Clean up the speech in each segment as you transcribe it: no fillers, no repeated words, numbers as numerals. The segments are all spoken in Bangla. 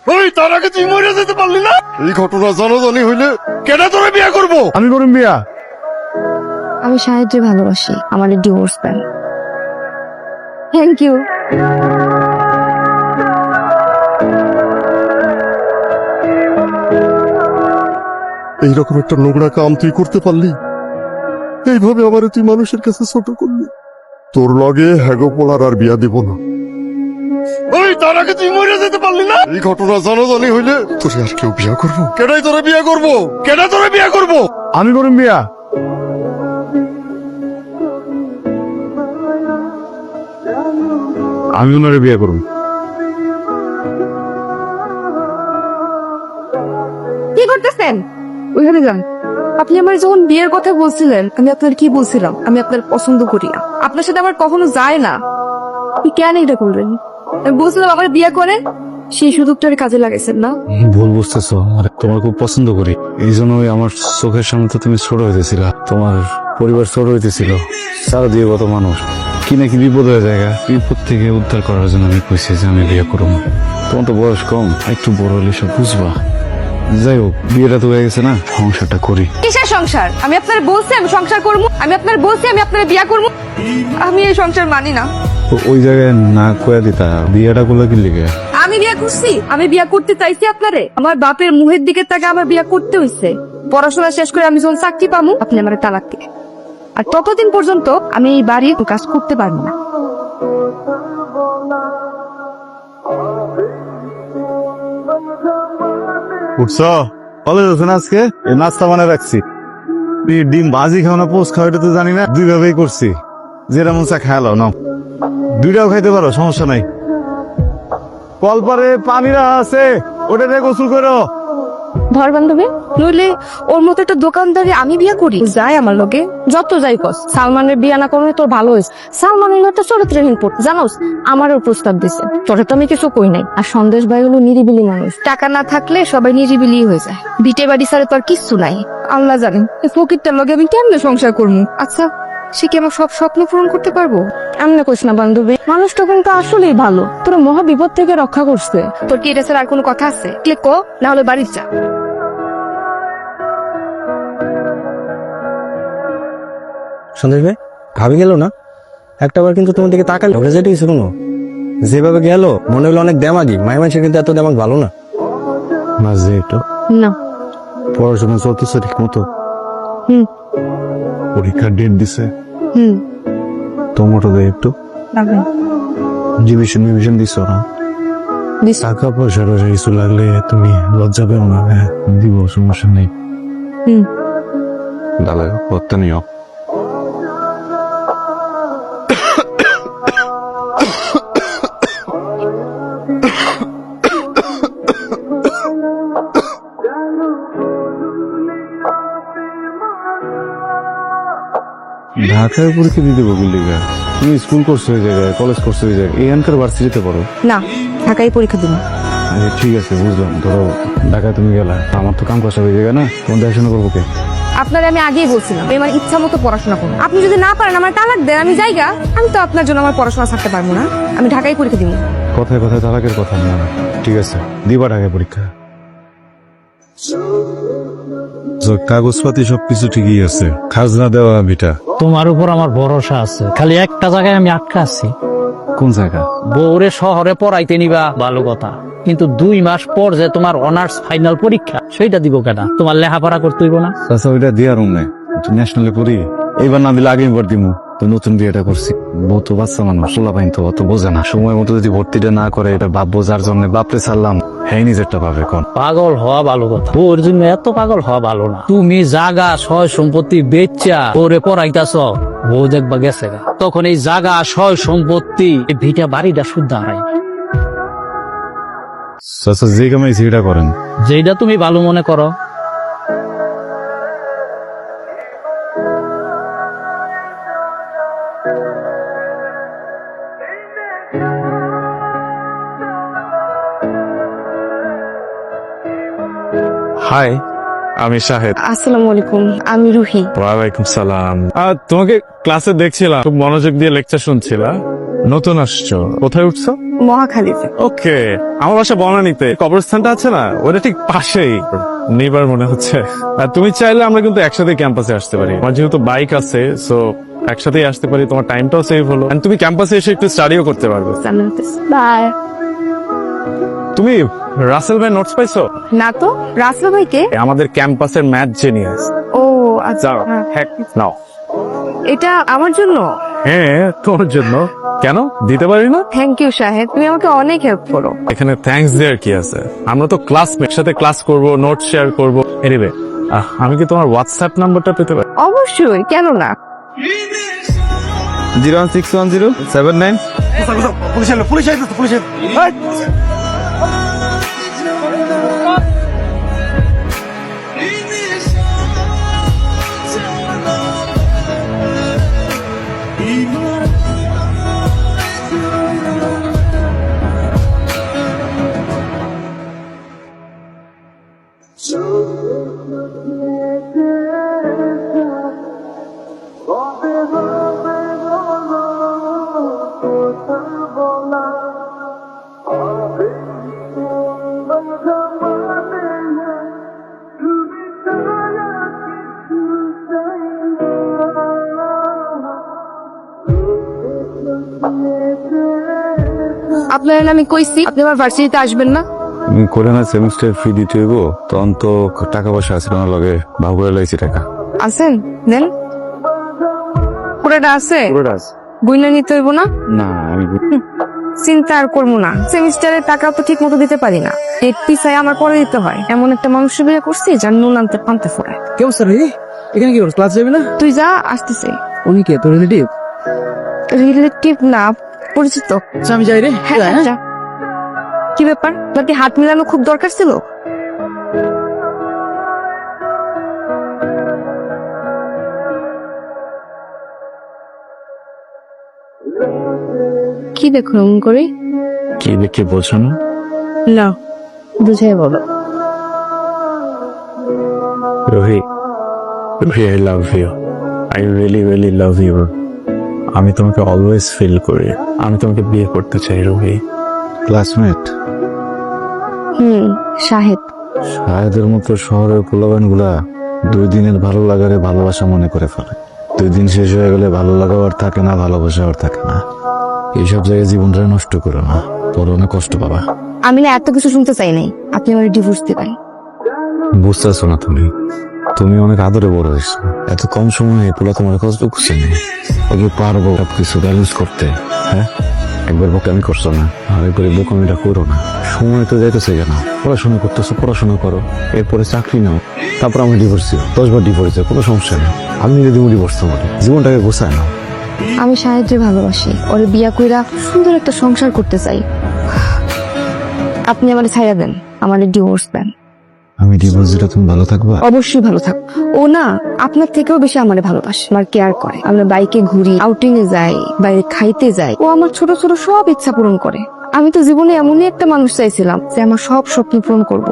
ওই তার আগে তুই মরে যেতে পারলি না? এই ঘটনা জানাজানি হইলে কেনা তোরে বিয়ে করবো? আমি করুন বিয়া। আমি সাহায্যে ভালোবাসি, আমার ডিভোর্স দেন। Thank you. এইরকম একটা নোংরা কাম তুই করতে পারলি? এইভাবে আমারে তুই মানুষের কাছে ছোট করলি। তোর লগে হ্যাগো পোলার আর বিয়া দিব না। ওই তার আগে তুই মরে যেতে পারলি না? এই ঘটনা জানাজানি হইলে তোরে আর কেউ বিয়া করবো? কেনাই তোরে বিয়া করবো? কেনা তোরে বিয়া করবো? আমি করুন বিয়া। আমি ওনারে বিয়ে করুন। কি করতেছেন? ওইখানে যান। আপনি আমার যখন বিয়ের কথা বলছিলেন, আমি আপনার কি বলছিলাম? আমি আপনার পছন্দ করি না, আপনার সাথে আমার কখনো যায় না। আপনি কেন এটা করলেন? আমি বলছিলাম আমার বিয়ে করে, সেই সুযোগটা কাজে লাগাইছেন না? ভুল বুঝতেছো, আর তোমার খুব পছন্দ করি, এই জন্যই আমার চোখের সামনে তো তুমি ছোট হইতেছিলা, তোমার পরিবার ছোট হইতেছিল, সারা দিয়ে কত মানুষ কি নাকি বিপদ হয়ে যায়। বিপদ থেকে উদ্ধার করার জন্য আমি কইছি যে আমি বিয়ে করবো। তোমার তো বয়স কম, একটু বড় হলে সব বুঝবা। যাই হোক, বিয়েটা তো হয়ে গেছে না, সংসারটা করি। কিসের সংসার? আমি আপনার বলছি আমি সংসার করবো, আমি আপনার বলছি আমি আপনার বিয়ে করবো। আমি এই সংসার মানি না। ওই জায়গায় না কয়া দিতা, বিয়েটা করলে কি লিগে? আমি বিয়ে করছি, আমি বিয়ে করতে চাইছি আপনারে। আমার বাপের মুহের দিকে তাকে আমার বিয়ে করতে হইছে। পড়াশোনা শেষ করে আমি যখন চাকরি পাবো, আপনি আমার তালাক দিলেন। আর ততদিন পর্যন্ত আমি এই বাড়ির কাজ করতে পারবো না। উঠছো? কলেজ আছে না আজকে? এই নাস্তা বানায় রাখছি। ডিম ভাজি খাও না পোস্ট খাও এটা তো জানি না, দুই ভাবেই করছি। যেটা মন চা খেয়ালো নাও, দুইটাও খাইতে পারো, সমস্যা নাই। কলপারে পানি রাখা আছে, ওটা দিয়ে গোসল করো। ধর বান্ধবী, নইলে ওর মতো একটা দোকানদারি আমি বিয়ে করি যাই আমার লোকে যত যাই কস। সালমানের বিয়ে না করলে তোর ভালো হয়েছে। সালমানের একটা চরিত্রহীন পড় জানোস, আমারও প্রস্তাব দিছে। তোরে তো আমি কিছু কই নাই। আর সন্দেশ ভাই হলো নিরিবিলি মানুষ, টাকা না থাকলে সবাই নিরিবিলি হয়ে যায়। বিটে বাড়ি ছাড়া তো আর কিচ্ছু নাই। আল্লাহ জানেন এই ফকিরটার লগে আমি কেমনে সংসার করবো। আচ্ছা, সে কি আমার সব স্বপ্ন পূরণ করতে পারবো? এমনি কইস না বান্ধবী, মানুষটা কিন্তু আসলেই ভালো, তোর মহা বিপদ থেকে রক্ষা করছে। তোর কি এটা ছাড়া আর কোনো কথা আছে? ক্লিক কর, না হলে বাড়ির যা। সন্দেশ ভাই, ভাবি গেল না একটাবার, কিন্তু তোমার দিকে তাকালে ওটা যেটা কিছু কোনো যেভাবে গেল মনে হলো অনেক দেমাগি। মায়ের মানুষের কিন্তু এত দেমাগ ভালো না। মাঝে একটু না। পড়াশোনা চলতেছে ঠিক মতো? হুম পরীক্ষার ডেট দিছে? হুম টমেটো দেয় একটু। রিভিশন দিছো না? টাকা পয়সার কিছু লাগলে তুমি লজ্জা পেও না। হ্যাঁ দিব, সমস্যা নেই। হুম দাদা করতে নিও। ঢাকায় পরীক্ষা দিতে বললি, তুমি স্কুল করছো ওই জায়গায়, কলেজ করছো ওই জায়গায়, এখানকার ভার্সিটিতে পড়ো? না, ঢাকায় পরীক্ষা দিব। আচ্ছা ঠিক আছে, বুঝলাম। ধরো ঢাকায় তুমি গেলা, আমার তো কাম কষা হয়ে যাবে না, তোমার দেখাশোনা করবো কে? আপনার আমি আগেই বলছিলাম আমি আমার ইচ্ছা মতো পড়াশোনা করবো। আপনি যদি না পারেন আমার তালাক দেন, আমি যাইগা। আমি তো আপনার জন্য আমার পড়াশোনা ছাড়তে পারবো না। আমি ঢাকায় পরীক্ষা দিব। কথায় কথায় তালাকের কথা না। ঠিক আছে, দিবা ঢাকায় পরীক্ষা। কাগজপাতি সবকিছু ঠিকই আছে, খাজনা দেওয়া বিটা। তোমার উপর আমার ভরসা আছে, খালি একটা জায়গায় আমি আটকা আছি। কোন জায়গা? বউরে শহরে পড়াইতে নিবা ভালো কথা, কিন্তু 2 মাস পর যে তোমার অনার্স ফাইনাল পরীক্ষা, সেইটা দিব কেন? তোমার লেখাপড়া করতে হইব না? আচ্ছা ওইটা দিয়া রুম নেই, ন্যাশনালে পড়ি। এইবার না দিলে আগে বার দিমু। তো নতুন বিয়েটা করছি, বউ তো বাচ্চা মানুষ, সোলা পাইন তো অত বোঝে না। সময় মতো যদি ভর্তিটা না করে, এটা ভাববো যার জন্য বাপরে ছাড়লাম, হ্যাঁ নিজেরটা পাবে কোন? পাগল হওয়া ভালো কথা, বউর জন্য এত পাগল হওয়া ভালো না। তুমি জাগা সয় সম্পত্তি বেচা ওরে পড়াইতাছ, বউ দেখবা গেছে গা, তখন এই জাগা সয় সম্পত্তি এই ভিটা বাড়িটা শুদ্ধ হারাই। আচ্ছা যে কামাই সেটা করেন, যেটা তুমি ভালো মনে করো। হাই আমি শাহেদ। আসসালামু আলাইকুম, আমি রুহি। ওয়ালাইকুম সালাম। তোমাকে ক্লাসে দেখছিলাম, খুব মনোযোগ দিয়ে লেকচার শুনছিলা। নতুন আসছো, কোথায় উঠছো? মহাখালীতে। ওকে, আমার বাসা বনানীতে, কবরস্থানটা আছে না, ওটা ঠিক পাশেই। নেইবার মনে হচ্ছে। আর তুমি চাইলে আমরা কিন্তু একসাথে ক্যাম্পাসে আসতে পারি। আমার যেহেতু বাইক আছে, সো একসাথেই আসতে পারি, তোমার টাইমটাও সেভ হলো। And তুমি ক্যাম্পাসে এসে একটু স্টাডিও করতে পারবে। বাই। তুমি রাসেল ভাই নোটস পাইছো? না তো, রাসেল ভাইকে? আমাদের ক্যাম্পাসের ম্যাথ জিনিয়াস। ও আচ্ছা। যাও, হ্যাঁ, নাও। এটা আমার জন্য? হ্যাঁ, তোমার জন্য। কেন দিতে পারি না? থ্যাংক ইউ শাহেদ, তুমি আমাকে অনেক হেল্প করো। এখানে থ্যাঙ্কস দেওয়ার কি আছে? আমরা তো ক্লাসমেট, সাথে ক্লাস করব, নোট শেয়ার করব। এনিওয়ে, আমি কি তোমার হোয়াটসঅ্যাপ নাম্বারটা পেতে পারি? অবশ্যই, কেন না। 0161079। আপনার আমি কইছি আপনি আমার ভার্সিটিতে আসবেন না। তুমি করে না সেমিস্টার ফি দিতে হইব, তখন তো টাকা পয়সা আছে না লগে, ভাগ করে লাইছি টাকা। আছেন দেন, পুরোটা আছে, গুইনা নিতে হইব না। না আমি চিন্তা আর করবো না, সেমিস্টারের টাকা তো ঠিক মতো দিতে পারি না, ডেট পিছায় আমার পরে দিতে হয়। এমন একটা মানুষ বিয়ে করছি যার নুন আনতে পান্তে ফোড়ায়। কেউ স্যার এখানে কি ক্লাস যাবে না? তুই যা, আসতেছে। উনি কে, তোর রিলেটিভ? রিলেটিভ না, পরিচিত। আমি যাই রে। হ্যাঁ যা। কি ব্যাপার, তোর কি হাত মিলানো খুব দরকার ছিল? কি দেখো এমন করে? কি দেখে বলছো না? না, বুঝাই বলো। Rohi, Rohi, I love you, I really really love you. আমি তোমাকে অলওয়েজ ফিল করি, আমি তোমাকে বিয়ে করতে চাই রোহি। ক্লাসমেট শাহেদ। শাহেদের মতো শহরের পোলাবান গুলা 2 দিনের ভালো লাগারে ভালোবাসা মনে করে ফেলে। 2 দিন শেষ হয়ে গেলে ভালো লাগাও আর থাকে না, ভালোবাসা আর থাকে না। এইসব জায়গায় জীবনটা নষ্ট করো না, পরে অনেক কষ্ট পাবা। আমি না এত কিছু শুনতে চাই নাই, আপনি আমার ডিভোর্স দিবেন। বুঝতেছো না তুমি? তুমি অনেক আদরে বড় হয়েছো, এত কম সময়ে পোলা তোমার কষ্ট করছে না। ওকে পারবো সবকিছু ব্যালেন্স করতে? হ্যাঁ, একবার বোকামি করছো না, আর একবার বোকামিটা করো না। সময় তো যাইতেছে কেন? পড়াশোনা করতেছো, পড়াশোনা করো, এরপরে চাকরি নাও, তারপর আমি ডিভোর্স দিও। 10 বার ডিভোর্স দিও, কোনো সমস্যা নেই। আমি যদি ডিভোর্স তোমার জীবনটাকে গোছায় না। আমি শাহেদকে ভালোবাসি, ওরে বিয়া কইরা সুন্দর একটা সংসার করতে চাই। আপনি আমারে ছাইড়া দেন, আমারে ডিভোর্স দেন। আমি ডিভোর্স দিলে তুমি ভালো থাকবা? অবশ্যই ভালো থাক। ও না আপনার থেকেও বেশি আমারে ভালোবাসে, আমার কেয়ার করে। আমরা বাইকে ঘুরি, আউটিং এ যাই, বাইরে খাইতে যাই। ও আমার ছোট ছোট সব ইচ্ছা পূরণ করে। আমি তো জীবনে এমনই একটা মানুষ চাইছিলাম যে আমার সব স্বপ্ন পূরণ করব।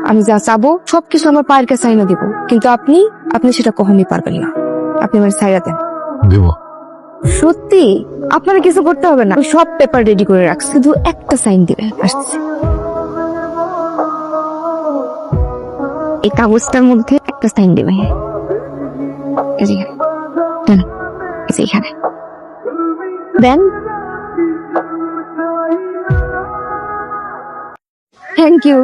আমি যা চাবো সবকিছু আমার পায়ের কাছে আইনা দিব, কিন্তু আপনি সেটা কখনই পারবেন না। আপনি আমার ছাইড়া দেন। দেব? সত্যি আপনার কিছু করতে হবে না, আমি সব পেপার রেডি করে রাখছি, শুধু একটা সাইন দিবেন। আসছে এই কাগজটার মধ্যে একটা সাইন দিবে। এখানে দেন। Thank you.